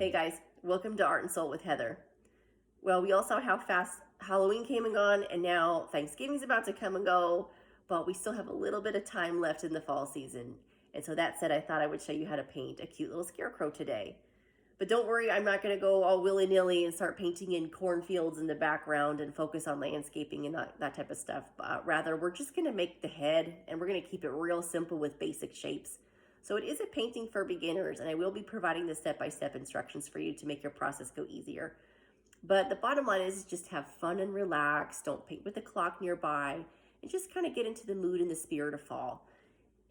Hey guys, welcome to Art and Soul with Heather. Well, we all saw how fast Halloween came and gone, and now Thanksgiving's about to come and go, but we still have a little bit of time left in the fall season. And so that said, I thought I would show you how to paint a cute little scarecrow today. But don't worry, I'm not going to go all willy-nilly and start painting in cornfields in the background and focus on landscaping and that type of stuff. Rather, we're just going to make the head, and we're going to keep it real simple with basic shapes. So it is a painting for beginners, and I will be providing the step-by-step instructions for you to make your process go easier. But the bottom line is just have fun and relax. Don't paint with the clock nearby, and just kind of get into the mood and the spirit of fall,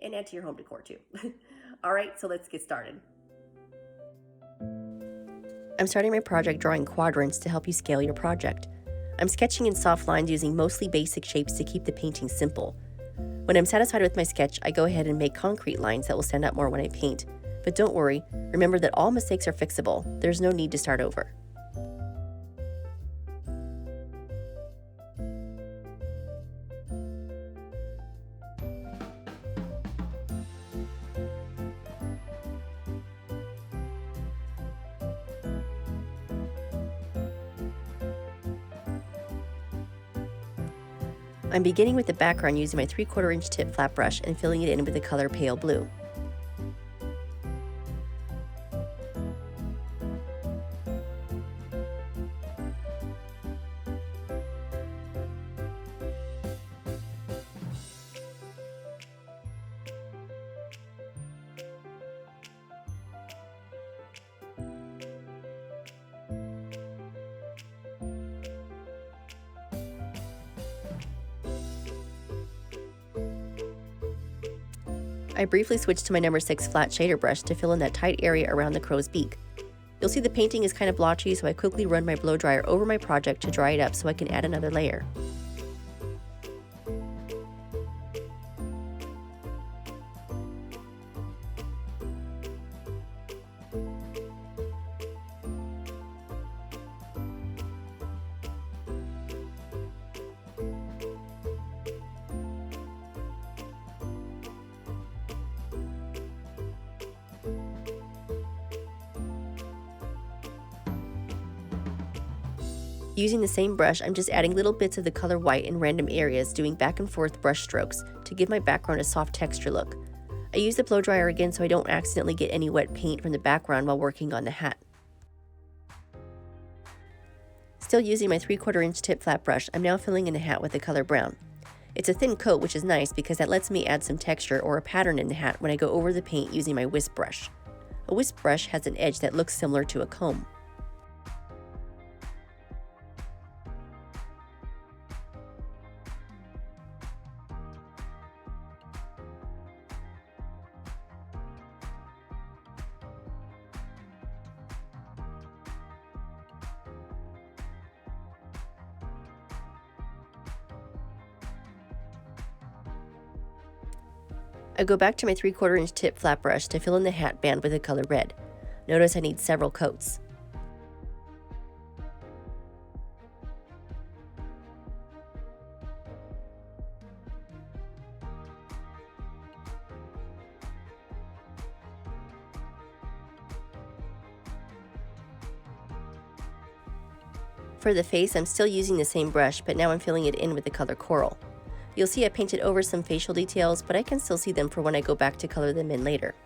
and add to your home decor too. All right, so let's get started. I'm starting my project drawing quadrants to help you scale your project. I'm sketching in soft lines using mostly basic shapes to keep the painting simple. When I'm satisfied with my sketch, I go ahead and make concrete lines that will stand out more when I paint. But don't worry, remember that all mistakes are fixable. There's no need to start over. I'm beginning with the background using my 3/4 inch tip flat brush and filling it in with the color pale blue. I briefly switched to my number 6 flat shader brush to fill in that tight area around the crow's beak. You'll see the painting is kind of blotchy, so I quickly run my blow dryer over my project to dry it up so I can add another layer. Using the same brush, I'm just adding little bits of the color white in random areas, doing back and forth brush strokes to give my background a soft texture look. I use the blow dryer again so I don't accidentally get any wet paint from the background while working on the hat. Still using my 3/4 inch tip flat brush, I'm now filling in the hat with the color brown. It's a thin coat, which is nice because that lets me add some texture or a pattern in the hat when I go over the paint using my wisp brush. A wisp brush has an edge that looks similar to a comb. I go back to my 3/4 inch tip flat brush to fill in the hat band with the color red. Notice I need several coats. For the face, I'm still using the same brush, but now I'm filling it in with the color coral. You'll see I painted over some facial details, but I can still see them for when I go back to color them in later.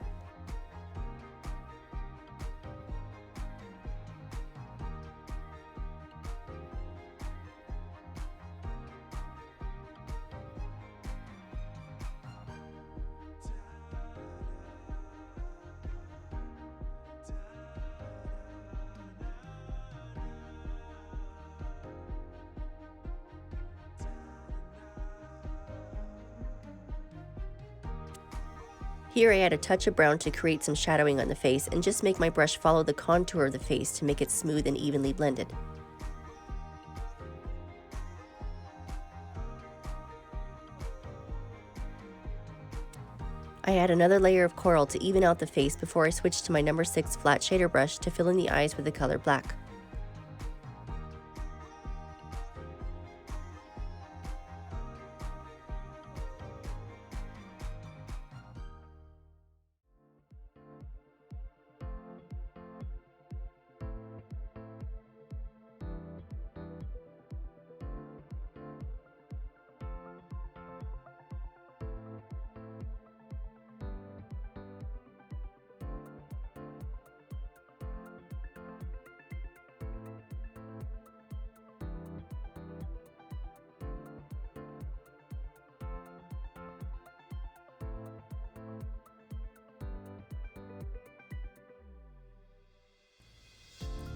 Here I add a touch of brown to create some shadowing on the face and just make my brush follow the contour of the face to make it smooth and evenly blended. I add another layer of coral to even out the face before I switch to my number 6 flat shader brush to fill in the eyes with the color black.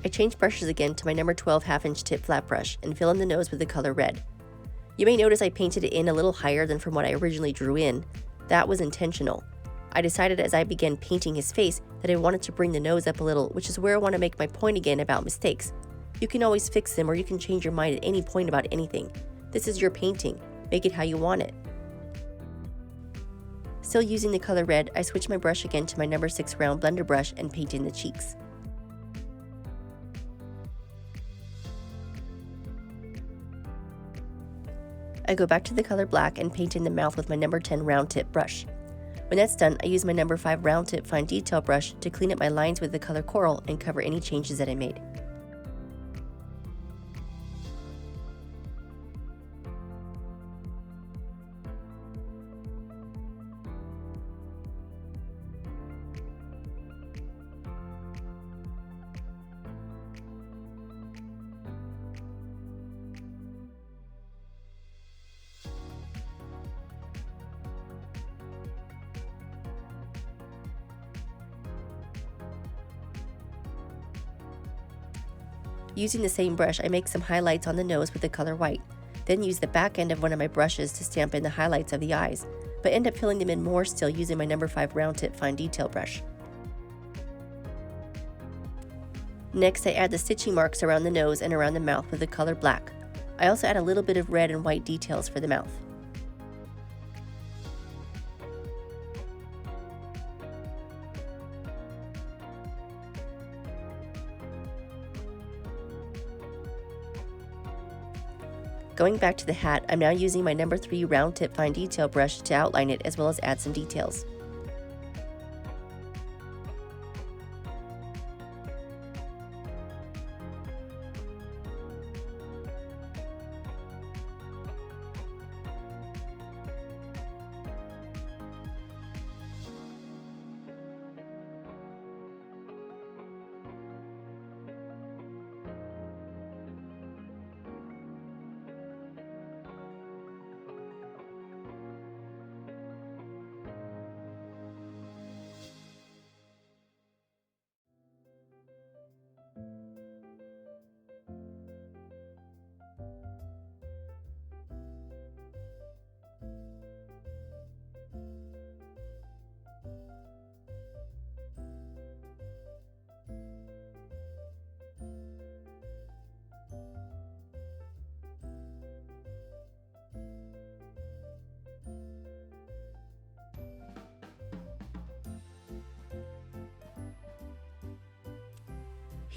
I change brushes again to my number 12 half-inch tip flat brush and fill in the nose with the color red. You may notice I painted it in a little higher than from what I originally drew in. That was intentional. I decided as I began painting his face that I wanted to bring the nose up a little, which is where I want to make my point again about mistakes. You can always fix them, or you can change your mind at any point about anything. This is your painting. Make it how you want it. Still using the color red, I switch my brush again to my number 6 round blender brush and paint in the cheeks. I go back to the color black and paint in the mouth with my number 10 round tip brush. When that's done, I use my number 5 round tip fine detail brush to clean up my lines with the color coral and cover any changes that I made. Using the same brush, I make some highlights on the nose with the color white, then use the back end of one of my brushes to stamp in the highlights of the eyes, but end up filling them in more still using my number 5 round tip fine detail brush. Next, I add the stitching marks around the nose and around the mouth with the color black. I also add a little bit of red and white details for the mouth. Going back to the hat, I'm now using my number 3 round tip fine detail brush to outline it as well as add some details.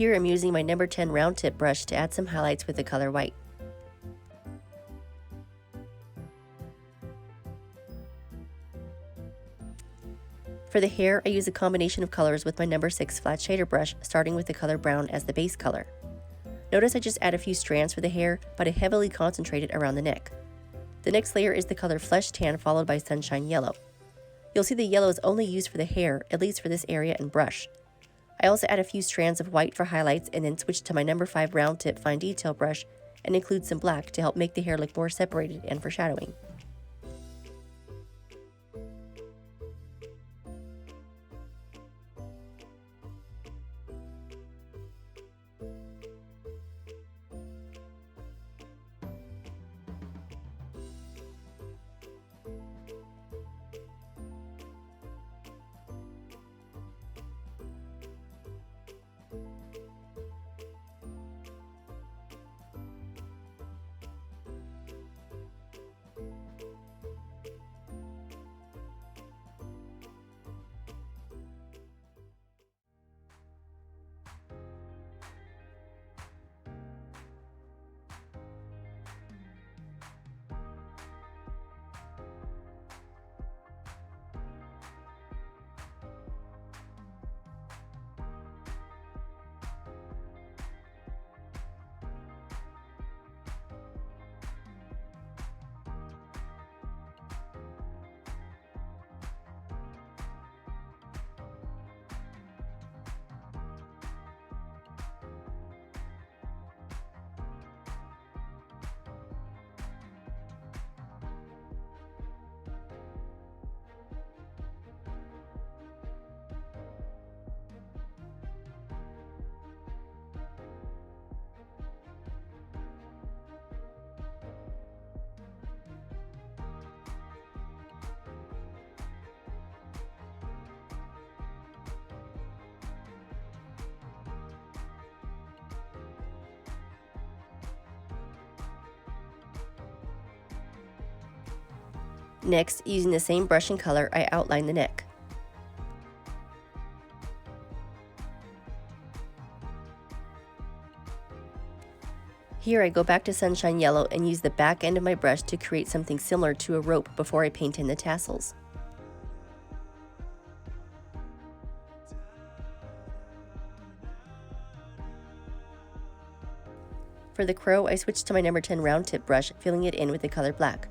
Here I'm using my number 10 round tip brush to add some highlights with the color white. For the hair, I use a combination of colors with my number 6 flat shader brush, starting with the color brown as the base color. Notice I just add a few strands for the hair, but I heavily concentrate it around the neck. The next layer is the color flesh tan followed by sunshine yellow. You'll see the yellow is only used for the hair, at least for this area and brush. I also add a few strands of white for highlights and then switch to my number 5 round tip fine detail brush and include some black to help make the hair look more separated and foreshadowing. Next, using the same brush and color, I outline the neck. Here I go back to Sunshine Yellow and use the back end of my brush to create something similar to a rope before I paint in the tassels. For the crow, I switched to my number 10 round tip brush, filling it in with the color black.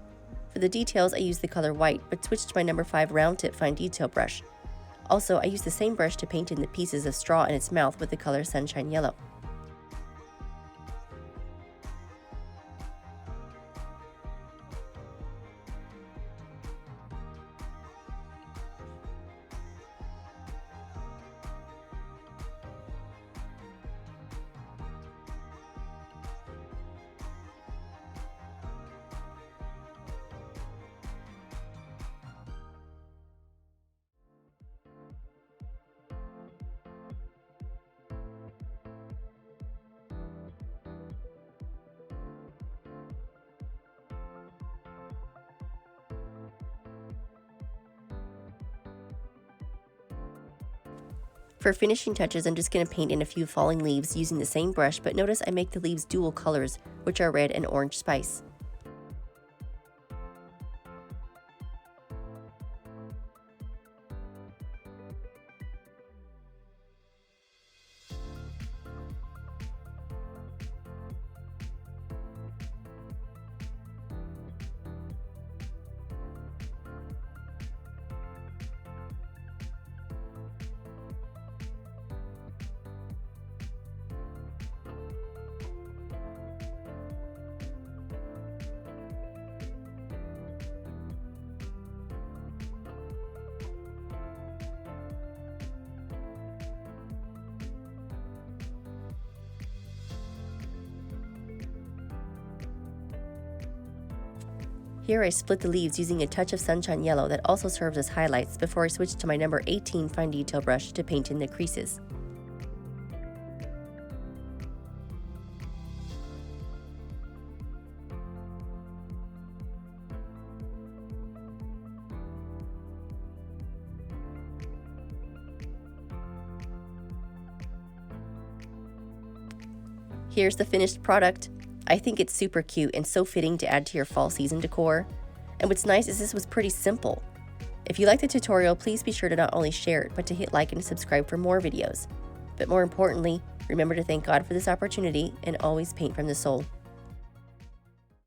For the details, I used the color white, but switched to my number 5 round tip fine detail brush. Also, I used the same brush to paint in the pieces of straw in its mouth with the color Sunshine Yellow. For finishing touches, I'm just going to paint in a few falling leaves using the same brush, but notice I make the leaves dual colors, which are red and orange spice. Here I split the leaves using a touch of Sunshine Yellow that also serves as highlights before I switch to my number 18 fine detail brush to paint in the creases. Here's the finished product. I think it's super cute and so fitting to add to your fall season decor. And what's nice is this was pretty simple. If you liked the tutorial, please be sure to not only share it, but to hit like and subscribe for more videos. But more importantly, remember to thank God for this opportunity and always paint from the soul.